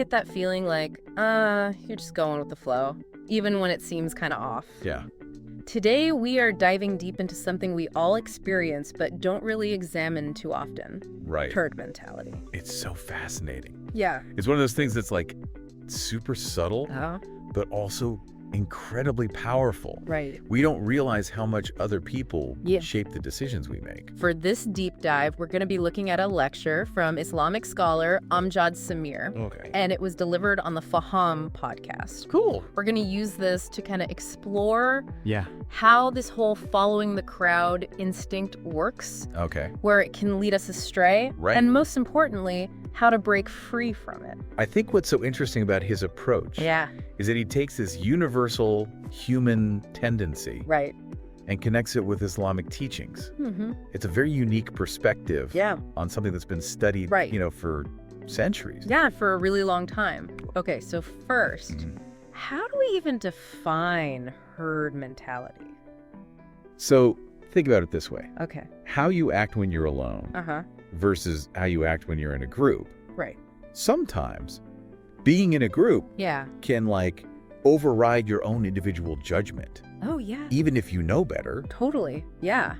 get that feeling like, you're just going with the flow, even when it seems kind of off. Yeah. Today, we are diving deep into something we all experience but don't really examine too often. Right. Herd mentality. It's so fascinating. Yeah. It's one of those things that's like super subtle, Uh-huh. but also incredibly powerful. Right. We don't realize how much other people Yeah. shape the decisions we make. For this deep dive, we're going to be looking at a lecture from Islamic scholar Amjad Samir, Okay. and it was delivered on the Faham podcast. Cool. We're going to use this to kind of explore Yeah. how this whole following the crowd instinct works, Okay. where it can lead us astray, Right. and most importantly, how to break free from it. I think what's so interesting about his approach Yeah, is that he takes this universal human tendency right. and connects it with Islamic teachings. Mm-hmm. It's a very unique perspective Yeah. on something that's been studied, Right. for centuries. Yeah, for a really long time. Okay, so first, Mhm. how do we even define herd mentality? So think about it this way. Okay. How you act when you're alone Uh-huh. versus how you act when you're in a group. Right. Sometimes being in a group Yeah. can override your own individual judgment. Oh, yeah. Even if you know better, Totally. Yeah.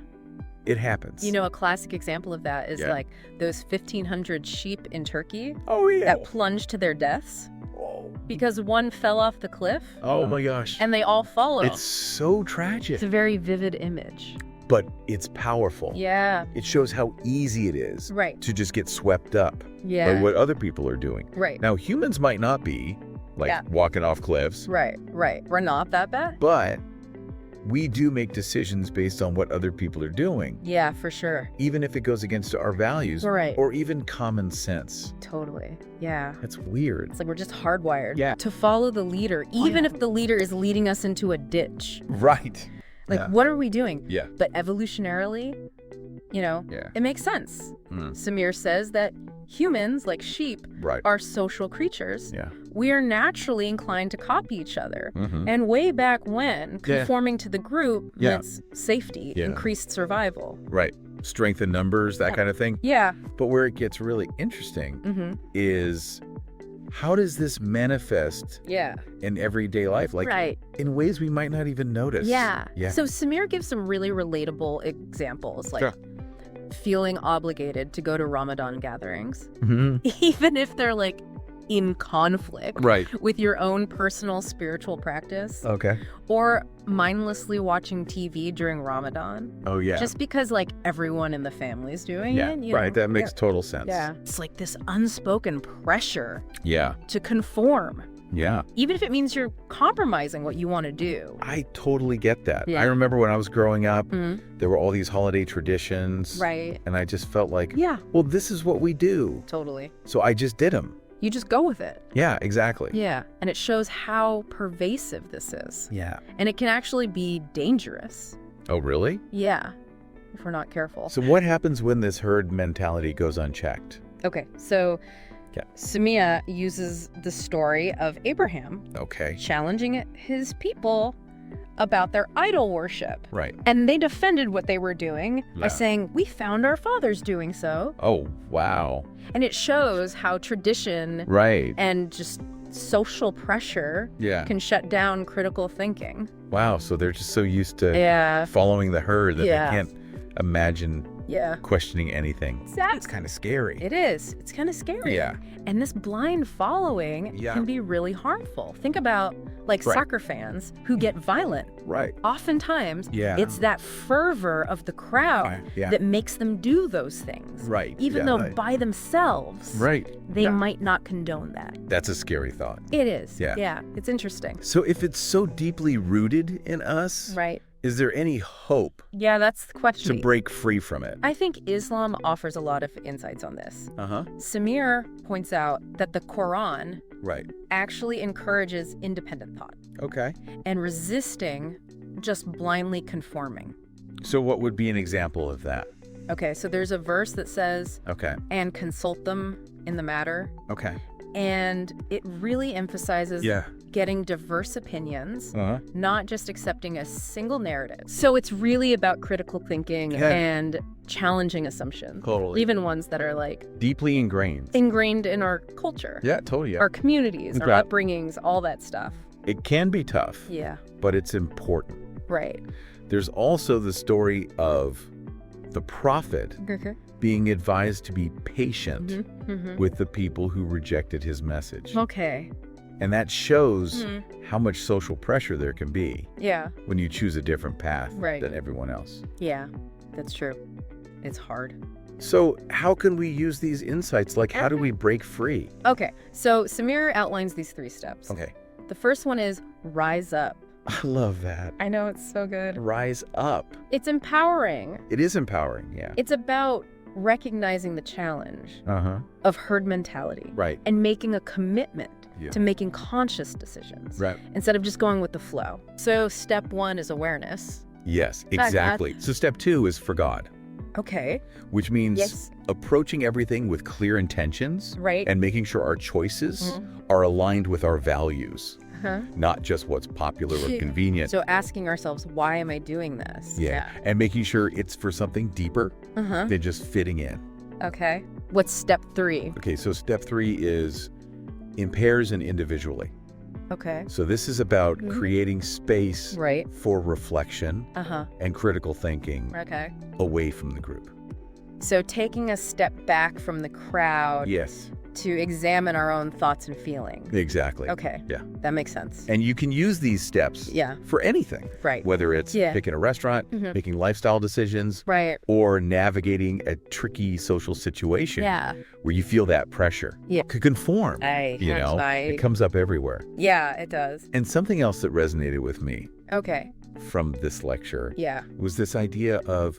it happens. You know, a classic example of that is Yeah. like those 1,500 sheep in Turkey Oh, yeah. that plunged to their deaths because one fell off the cliff Oh, my gosh. and they all followed. It's so tragic, It's a very vivid image. but it's powerful. Yeah. It shows how easy it is Right. to just get swept up Yeah. by what other people are doing. Right. Now, humans might not be Yeah. walking off cliffs, Right. Right. We're not that bad. but we do make decisions based on what other people are doing, Yeah, for sure. even if it goes against our values Right. or even common sense. Totally. Yeah. That's weird. It's like we're just hardwired Yeah. to follow the leader, even if the leader is leading us into a ditch. Right. Like, Yeah. what are we doing? Yeah. But evolutionarily, Yeah. it makes sense. Mm. Samir says that humans, like sheep, Right. are social creatures. Yeah. We are naturally inclined to copy each other. Mhm. And way back when, Yeah. conforming to the group Yeah. meant safety, Yeah. increased survival. Right. Strength in numbers, that kind of thing. Yeah. But where it gets really interesting Mm-hmm. is how does this manifest Yeah. in everyday life? Right. In ways we might not even notice. Yeah. Yeah. So Samir gives some really relatable examples, like Sure. feeling obligated to go to Ramadan gatherings, Mhm. even if they're like in conflict Right. with your own personal spiritual practice, Okay. or mindlessly watching TV during Ramadan, Oh, yeah. just because like everyone in the family's doing yeah. it. Right. That makes total sense. Yeah. It's like this unspoken pressure Yeah. to conform, Yeah. even if it means you're compromising what you want to do. I totally get that. Yeah. I remember when I was growing up, Mhm. there were all these holiday traditions. Right. And I just felt like, Yeah. well, this is what we do. Totally. So I just did them. You just go with it. Yeah, exactly. Yeah. And it shows how pervasive this is. Yeah. And it can actually be dangerous. Oh, really? Yeah. If we're not careful. So what happens when this herd mentality goes unchecked? Okay. So Yeah. Samia uses the story of Abraham Okay. challenging his people about their idol worship. Right. And they defended what they were doing Yeah. by saying, we found our fathers doing so. Oh, wow. And it shows how tradition Right. and just social pressure Yeah. can shut down critical thinking. Wow. So they're just so used to Yeah. following the herd that Yeah. they can't imagine Yeah. questioning anything. Exactly. It's kind of scary. It is. It's kind of scary. Yeah. And this blind following Yeah. can be really harmful. Think about like Right. soccer fans who get violent. Right. Oftentimes, Yeah. it's that fervor of the crowd Yeah. that makes them do those things. Right. Even Yeah. though by themselves, Right. they Yeah. might not condone that. That's a scary thought. It is. Yeah. Yeah. It's interesting. So if it's so deeply rooted in us, Right. is there any hope Yeah, that's the question. to break free from it? I think Islam offers a lot of insights on this. Uh-huh. Samir points out that the Quran Right. actually encourages independent thought Okay. and resisting just blindly conforming. So what would be an example of that? Okay, so there's a verse that says, Okay. and consult them in the matter. Okay. And it really emphasizes Yeah. getting diverse opinions, Uh-huh. not just accepting a single narrative. So it's really about critical thinking Yeah. and challenging assumptions. Totally. Even ones that are like Deeply ingrained. ingrained in our culture, Yeah, totally. Yeah. our communities, our Right. upbringings, all that stuff. It can be tough, Yeah, but it's important. right. There's also the story of the prophet Okay. being advised to be patient Mm-hmm. with the people who rejected his message. Okay. And that shows Mhm. how much social pressure there can be Yeah, when you choose a different path Right. than everyone else. yeah, that's true. It's hard. So how can we use these insights? Like, how do we break free? Okay, so Samir outlines these 3 steps. Okay. The first one is rise up. I love that. I know, it's so good. Rise up. It's empowering. It is empowering, yeah. It's about recognizing the challenge Uh-huh. of herd mentality Right. and making a commitment Yeah. to making conscious decisions Right. instead of just going with the flow. So step 1 is awareness. Yes, Fact, exactly. So step 2 is for God, Okay. which means Yes. approaching everything with clear intentions Right. and making sure our choices Mhm. are aligned with our values, Uh-huh. not just what's popular or Yeah. convenient. So asking ourselves, why am I doing this? Yeah. And making sure it's for something deeper Uh-huh. than just fitting in. Okay. What's step 3? Okay, so step 3 is in pairs and individually. Okay. So this is about Mhm. creating space Right. for reflection Uh-huh. and critical thinking Okay. away from the group. So taking a step back from the crowd Yes, to examine our own thoughts and feelings. exactly. Okay. Yeah. That makes sense. And you can use these steps Yeah. for anything, Right. whether it's Yeah. picking a restaurant, Mhm. making lifestyle decisions, Right. or navigating a tricky social situation Yeah. where you feel that pressure Yeah. to conform. It comes up everywhere. Yeah, it does. And something else that resonated with me Okay. from this lecture Yeah. was this idea of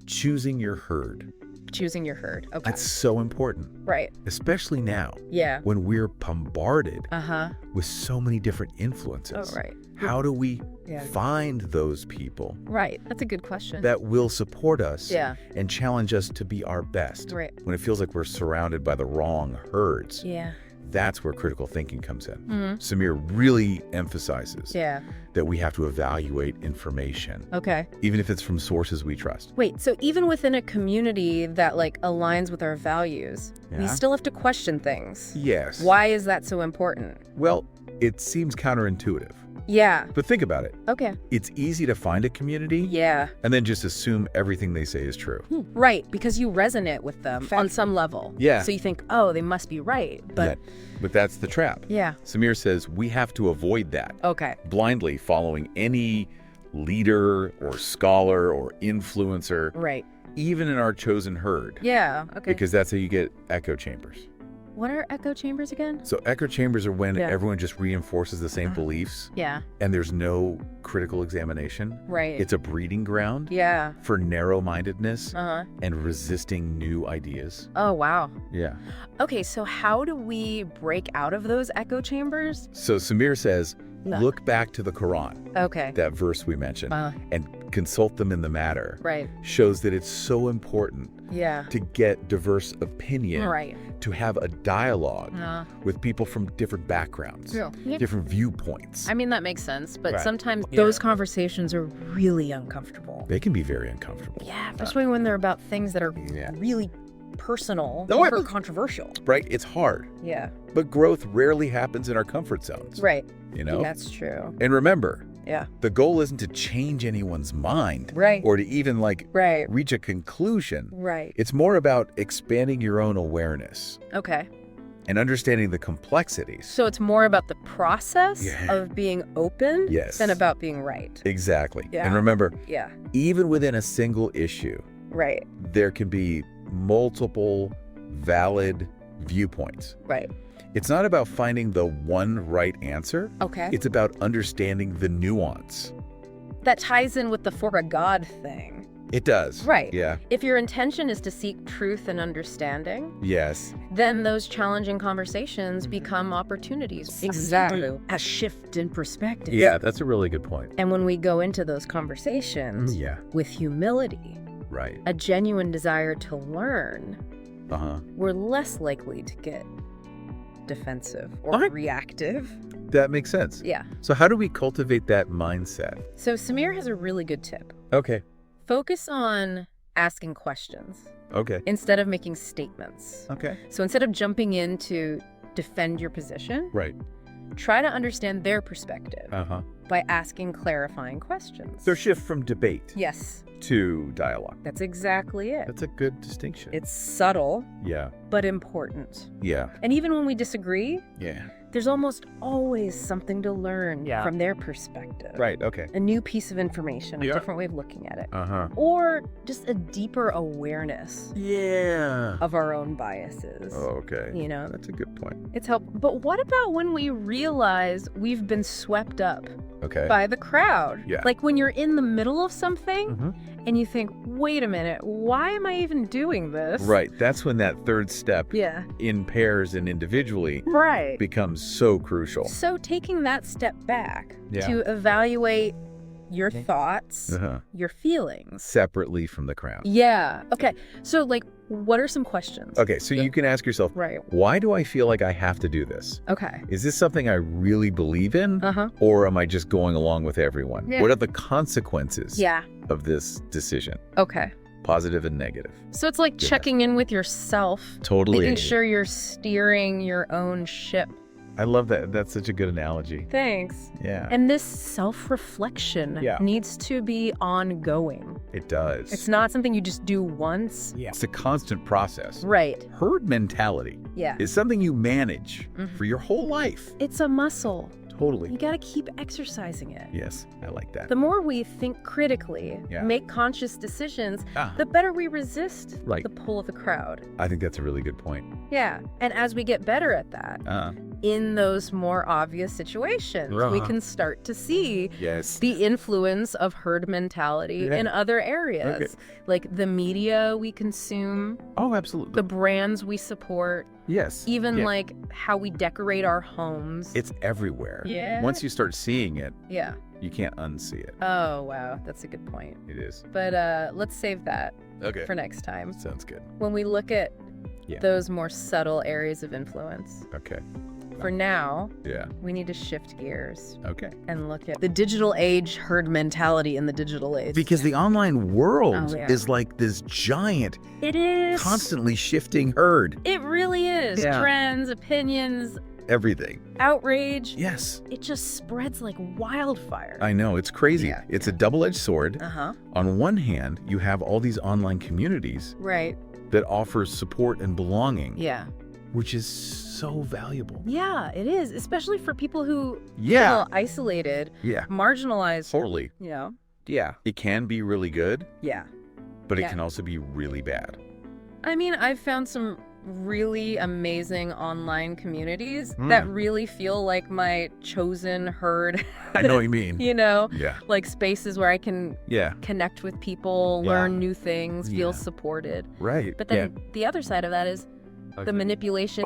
choosing your herd. Choosing your herd. Okay. That's so important, right. especially now Yeah. when we're bombarded Uh-huh. with so many different influences. Oh, right. How do we Yeah. find those people Right. That's a good question. that will support us Yeah. and challenge us to be our best? Right. When it feels like we're surrounded by the wrong herds, Yeah. that's where critical thinking comes in. Mhm. Samir really emphasizes Yeah. that we have to evaluate information, Okay. even if it's from sources we trust. Wait, so even within a community that like aligns with our values, we Yeah. still have to question things. Yes. Why is that so important? Well, it seems counterintuitive, Yeah. but think about it. Okay. It's easy to find a community Yeah. and then just assume everything they say is true. Right, because you resonate with them on some level. Yeah. So you think, oh, they must be right. But But that's the trap. yeah. Samir says we have to avoid that, Okay. blindly following any leader or scholar or influencer, Right. even in our chosen herd, Yeah. Okay. because that's how you get echo chambers. What are echo chambers again? So echo chambers are when Yeah. everyone just reinforces the same beliefs Yeah. and there's no critical examination. Right. It's a breeding ground yeah. for narrow-mindedness Uh-huh. and resisting new ideas. Oh, wow. Yeah. Okay, so how do we break out of those echo chambers? So Samir says, No. look back to the Quran, Okay. that verse we mentioned, and consult them in the matter. Right. Shows that it's so important Yeah. to get diverse opinion, Right. to have a dialogue Uh, with people from different backgrounds, Yeah. different viewpoints. I mean, that makes sense, but Right. sometimes Yeah. those conversations are really uncomfortable. They can be very uncomfortable. Yeah, especially when they're about things that are Yeah. really personal No, or but- controversial. Right? It's hard. Yeah. But growth rarely happens in our comfort zones. Right. You know? That's true. And remember, Yeah. the goal isn't to change anyone's mind Right. or to even Right. reach a conclusion. Right. It's more about expanding your own awareness Okay. and understanding the complexities. So it's more about the process Yeah. of being open Yes. than about being right. Exactly. Yeah. And remember, Yeah. even within a single issue, Right. there can be multiple valid viewpoints. Right. It's not about finding the one right answer. Okay. It's about understanding the nuance. That ties in with the for a God thing. It does. Right. Yeah. If your intention is to seek truth and understanding, Yes. then those challenging conversations become opportunities. Exactly. A shift in perspective. Yeah, that's a really good point. And when we go into those conversations Yeah. with humility, Right. a genuine desire to learn, Uh-huh. we're less likely to get defensive or Okay. reactive. That makes sense. Yeah. So how do we cultivate that mindset? So Samir has a really good tip. Okay. Focus on asking questions Okay. instead of making statements. Okay. So instead of jumping in to defend your position, Right. try to understand their perspective Uh-huh. by asking clarifying questions. So shift from debate Yes, to dialogue. that's exactly it. That's a good distinction. It's subtle, Yeah. but important. Yeah. And even when we disagree, Yeah. there's almost always something to learn Yeah. from their perspective. Right. Okay. A new piece of information, a Yeah. different way of looking at it. Uh-huh. Or just a deeper awareness Yeah. of our own biases. Okay. You know, That's a good point. it's helpful. But what about when we realize we've been swept up Okay. by the crowd? Yeah. Like when you're in the middle of something Mhm. and you think, wait a minute, why am I even doing this? Right. That's when that third step Yeah. in pairs and individually Right. becomes so crucial. So taking that step back Yeah. to evaluate your thoughts, Uh-huh. your feelings. Separately from the crowd. Yeah. Okay. So, like, what are some questions? Okay, so you can ask yourself, Right. why do I feel like I have to do this? Okay. Is this something I really believe in? Uh-huh. Or am I just going along with everyone? Yeah. What are the consequences Yeah. of this decision? Okay. Positive and negative. So it's like Yeah. checking in with yourself, Totally. making sure you're steering your own ship. I love that. That's such a good analogy. Thanks. Yeah, And this self-reflection Yeah. needs to be ongoing. it does. It's not something you just do once. Yeah. It's a constant process. Right. Herd mentality Yeah. is something you manage Mhm. for your whole life. It's a muscle. You Totally. got to keep exercising it. Yes, I like that. The more we think critically, Yeah. make conscious decisions, Ah, the better we resist Right. the pull of the crowd. I think that's a really good point. Yeah. And as we get better at that, in those more obvious situations, we Uh-huh. can start to see Yes. the influence of herd mentality Yeah. in other areas, like the media we consume, Oh, absolutely. the brands we support, Yes. even Yeah. like how we decorate our homes. It's everywhere. Yeah. Once you start seeing it, Yeah. you can't unsee it. Oh, wow. That's a good point. It is. But let's save that Okay. for next time. Sounds good. When we look at Yeah. those more subtle areas of influence. Okay. For now, Yeah. we need to shift gears Okay. and look at the digital age herd mentality in the digital age. Because the online world Oh, yeah. is like this giant, it is constantly shifting herd. It really is. Yeah. Trends, opinions, Everything. outrage. Yes. It just spreads like wildfire. I know. It's crazy. Yeah. It's a double-edged sword. Uh-huh. On one hand, you have all these online communities Right. that offer support and belonging, Yeah. which is so valuable. Yeah, it is. Especially for people who Yeah. feel isolated, Yeah. marginalized. Totally. You know? Yeah. It can be really good, Yeah. but it Yeah. can also be really bad. I mean, I've found some really amazing online communities Mm. that really feel like my chosen herd. I know what you mean. You know? Yeah. Like spaces where I can Yeah. connect with people, Yeah. learn new things, feel Yeah. supported. Right. But then the other side of that is Okay. the manipulation.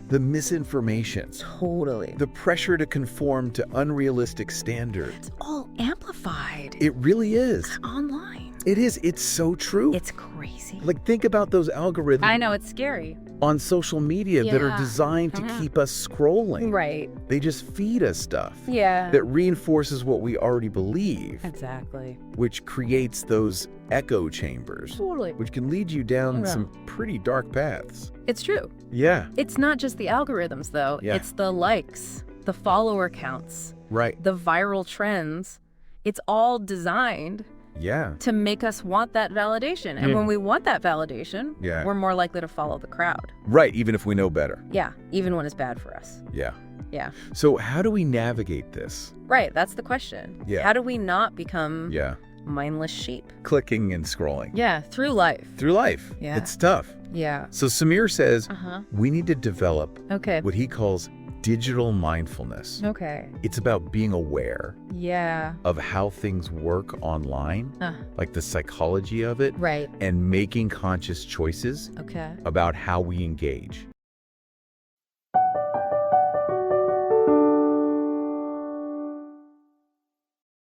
The misinformation. Totally. The pressure to conform to unrealistic standards. It's all amplified It really is. online. It is. It's so true. It's crazy. Like, think about those algorithms I know, it's scary. on social media that are Yeah. designed to Mhm. keep us scrolling. Right. They just feed us stuff Yeah. that reinforces what we already believe, Exactly. which creates those echo chambers, Totally. which can lead you down Yeah. some pretty dark paths. It's true. Yeah. It's not just the algorithms, though. Yeah. It's the likes, the follower counts, Right. the viral trends. It's all designed Yeah. to make us want that validation. And Mm. when we want that validation, Yeah. we're more likely to follow the crowd. Right. Even if we know better. Yeah, even when it's bad for us. Yeah. Yeah. So, how do we navigate this? Right, that's the question. Yeah. How do we not become Yeah. mindless sheep? Clicking and scrolling Yeah, through life. through life. Yeah. It's tough. Yeah. So, Samir says Uh-huh. we need to develop Okay. what he calls digital mindfulness. Okay. It's about being aware Yeah. of how things work online, like the psychology of it, Right. and making conscious choices Okay. about how we engage.